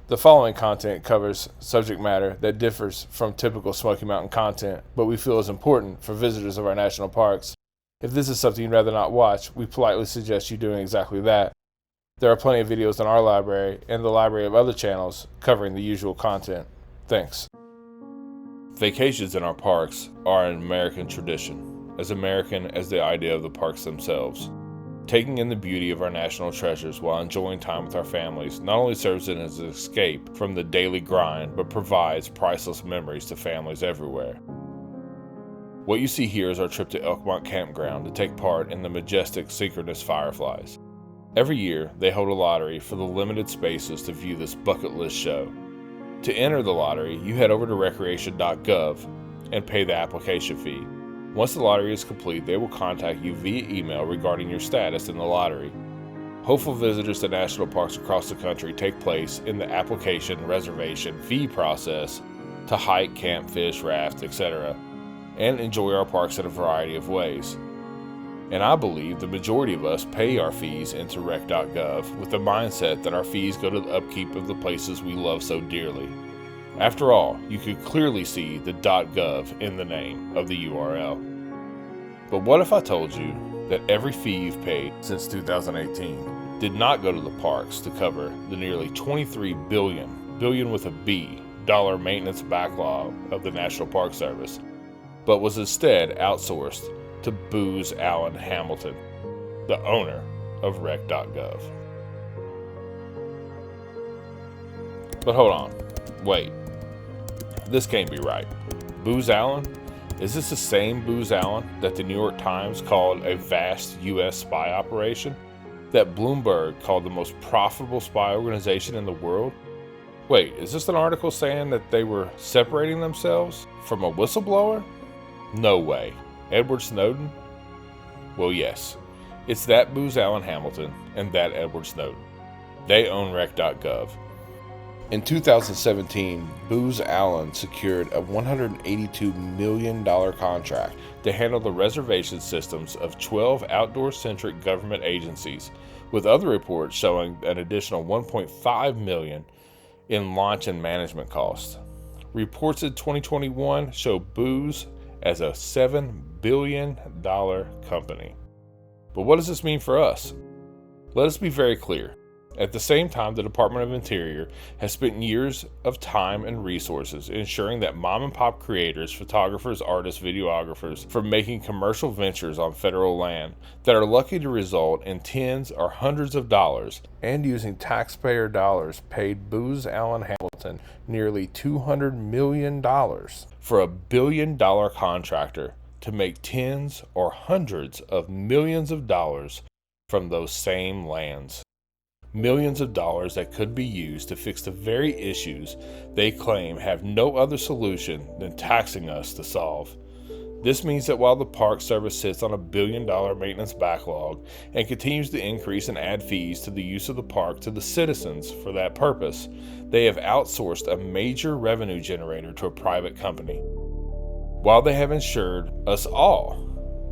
The following content covers subject matter that differs from typical Smoky Mountain content, but we feel is important for visitors of our national parks. If this is something you'd rather not watch, we politely suggest you doing exactly that. There are plenty of videos on our library and the library of other channels covering the usual content. Thanks. Vacations in our parks are an American tradition, as American as the idea of the parks themselves. Taking in the beauty of our national treasures while enjoying time with our families not only serves as an escape from the daily grind, but provides priceless memories to families everywhere. What you see here is our trip to Elkmont Campground to take part in the majestic synchronous fireflies. Every year, they hold a lottery for the limited spaces to view this bucket list show. To enter the lottery, you head over to Recreation.gov and pay the application fee. Once the lottery is complete, they will contact you via email regarding your status in the lottery. Hopeful visitors to national parks across the country take place in the application, reservation, fee process to hike, camp, fish, raft, etc., and enjoy our parks in a variety of ways. And I believe the majority of us pay our fees into Rec.gov with the mindset that our fees go to the upkeep of the places we love so dearly. After all, you could clearly see the .gov in the name of the URL. But what if I told you that every fee you've paid since 2018 did not go to the parks to cover the nearly $23 billion with a B, dollar maintenance backlog of the National Park Service, but was instead outsourced to Booz Allen Hamilton, the owner of Rec.gov? But hold on, wait. This can't be right. Booz Allen? Is this the same Booz Allen that the New York Times called a vast U.S. spy operation? That Bloomberg called the most profitable spy organization in the world? Wait, is this an article saying that they were separating themselves from a whistleblower? No way. Edward Snowden? Well, yes. It's that Booz Allen Hamilton and that Edward Snowden. They own Rec.gov. In 2017, Booz Allen secured a $182 million contract to handle the reservation systems of 12 outdoor-centric government agencies, with other reports showing an additional $1.5 million in launch and management costs. Reports in 2021 show Booz as a $7 billion company. But what does this mean for us? Let us be very clear. At the same time, the Department of Interior has spent years of time and resources ensuring that mom-and-pop creators, photographers, artists, videographers from making commercial ventures on federal land that are lucky to result in tens or hundreds of dollars, and using taxpayer dollars paid Booz Allen Hamilton nearly $200 million for a billion-dollar contractor to make tens or hundreds of millions of dollars from those same lands. Millions of dollars that could be used to fix the very issues they claim have no other solution than taxing us to solve. This means that while the Park Service sits on a billion-dollar maintenance backlog and continues to increase and add fees to the use of the park to the citizens for that purpose, they have outsourced a major revenue generator to a private company. While they have ensured us all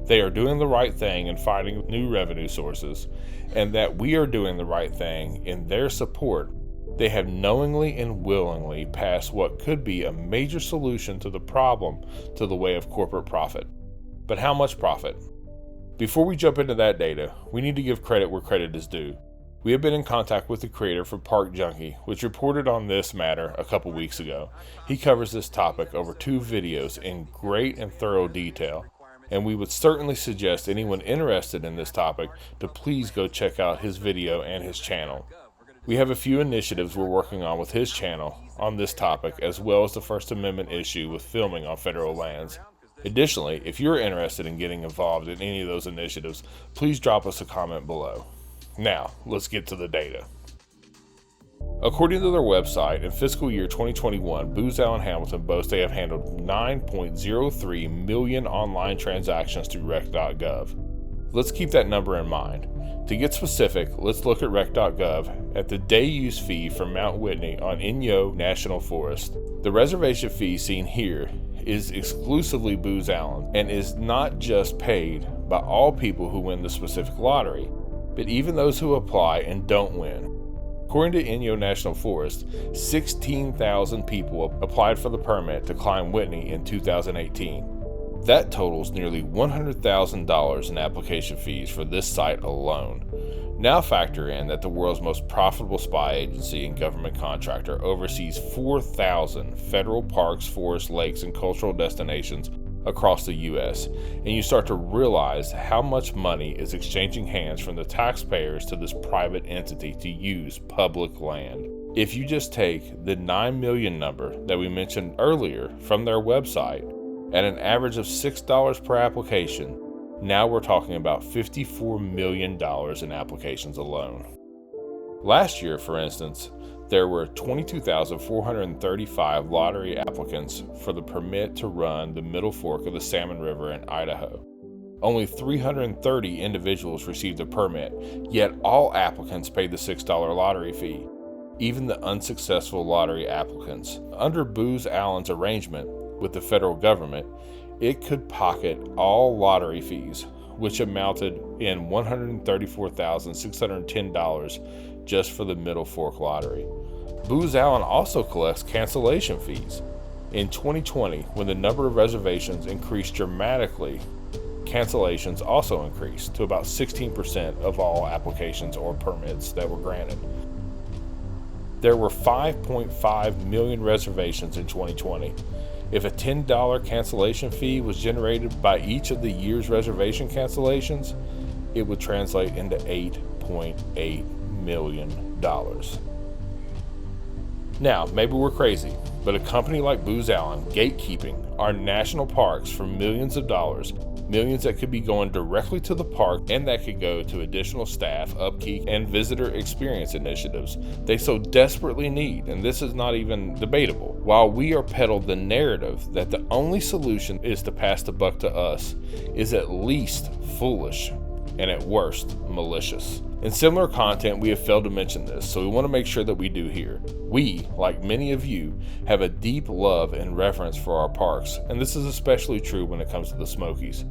they are doing the right thing in finding new revenue sources, and that we are doing the right thing in their support, they have knowingly and willingly passed what could be a major solution to the problem to the way of corporate profit. But how much profit? Before we jump into that data, we need to give credit where credit is due. We have been in contact with the creator for Park Junkie, which reported on this matter a couple weeks ago. He covers this topic over 2 videos in great and thorough detail, and we would certainly suggest anyone interested in this topic to please go check out his video and his channel. We have a few initiatives we're working on with his channel on this topic, as well as the First Amendment issue with filming on federal lands. Additionally, if you're interested in getting involved in any of those initiatives, please drop us a comment below. Now, let's get to the data. According to their website, in fiscal year 2021, Booz Allen Hamilton boasts they have handled 9.03 million online transactions through Rec.gov. Let's keep that number in mind. To get specific, let's look at Rec.gov at the day use fee for Mount Whitney on Inyo National Forest. The reservation fee seen here is exclusively Booz Allen and is not just paid by all people who win the specific lottery, but even those who apply and don't win. According to Inyo National Forest, 16,000 people applied for the permit to climb Whitney in 2018. That totals nearly $100,000 in application fees for this site alone. Now factor in that the world's most profitable spy agency and government contractor oversees 4,000 federal parks, forests, lakes, and cultural destinations across the U.S., and you start to realize how much money is exchanging hands from the taxpayers to this private entity to use public land. If you just take the 9 million number that we mentioned earlier from their website at an average of $6 per application, now we're talking about $54 million in applications alone. Last year, for instance, there were 22,435 lottery applicants for the permit to run the Middle Fork of the Salmon River in Idaho. Only 330 individuals received a permit, yet all applicants paid the $6 lottery fee, even the unsuccessful lottery applicants. Under Booz Allen's arrangement with the federal government, it could pocket all lottery fees, which amounted in $134,610 just for the Middle Fork lottery. Booz Allen also collects cancellation fees. In 2020, when the number of reservations increased dramatically, cancellations also increased to about 16% of all applications or permits that were granted. There were 5.5 million reservations in 2020. If a $10 cancellation fee was generated by each of the year's reservation cancellations, it would translate into $8.8 million. Now, maybe we're crazy, but a company like Booz Allen gatekeeping our national parks for millions of dollars, millions that could be going directly to the park and that could go to additional staff, upkeep, and visitor experience initiatives they so desperately need, and this is not even debatable. While we are peddled the narrative that the only solution is to pass the buck to us, is at least foolish and at worst malicious. In similar content, we have failed to mention this, so we want to make sure that we do here. We, like many of you, have a deep love and reverence for our parks, and this is especially true when it comes to the Smokies.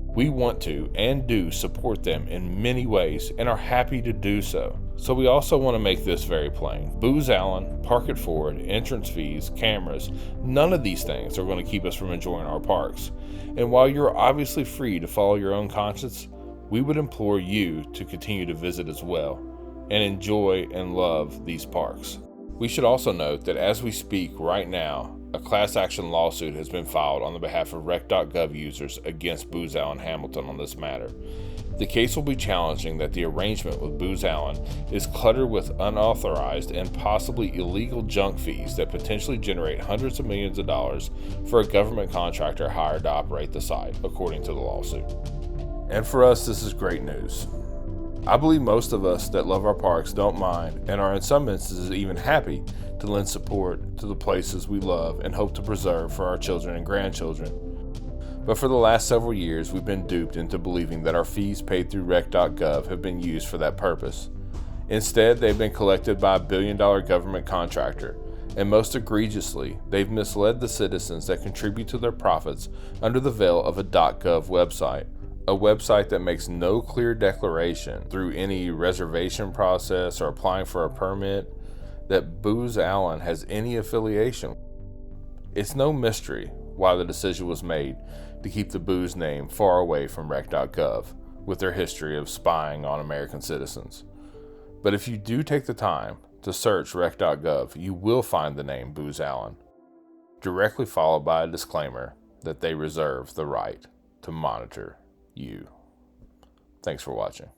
We want to and do support them in many ways and are happy to do so. So we also want to make this very plain. Booz Allen, Park It Forward, entrance fees, cameras, none of these things are going to keep us from enjoying our parks. And while you're obviously free to follow your own conscience, we would implore you to continue to visit as well and enjoy and love these parks. We should also note that as we speak right now, a class action lawsuit has been filed on the behalf of Rec.gov users against Booz Allen Hamilton on this matter. The case will be challenging that the arrangement with Booz Allen is cluttered with unauthorized and possibly illegal junk fees that potentially generate hundreds of millions of dollars for a government contractor hired to operate the site, according to the lawsuit. And for us, this is great news. I believe most of us that love our parks don't mind and are in some instances even happy to lend support to the places we love and hope to preserve for our children and grandchildren. But for the last several years, we've been duped into believing that our fees paid through Rec.gov have been used for that purpose. Instead, they've been collected by a billion-dollar government contractor, and most egregiously, they've misled the citizens that contribute to their profits under the veil of a .gov website. A website that makes no clear declaration through any reservation process or applying for a permit that Booz Allen has any affiliation. It's no mystery why the decision was made to keep the Booz name far away from Rec.gov with their history of spying on American citizens. But if you do take the time to search Rec.gov, you will find the name Booz Allen, directly followed by a disclaimer that they reserve the right to monitor you. Thanks for watching.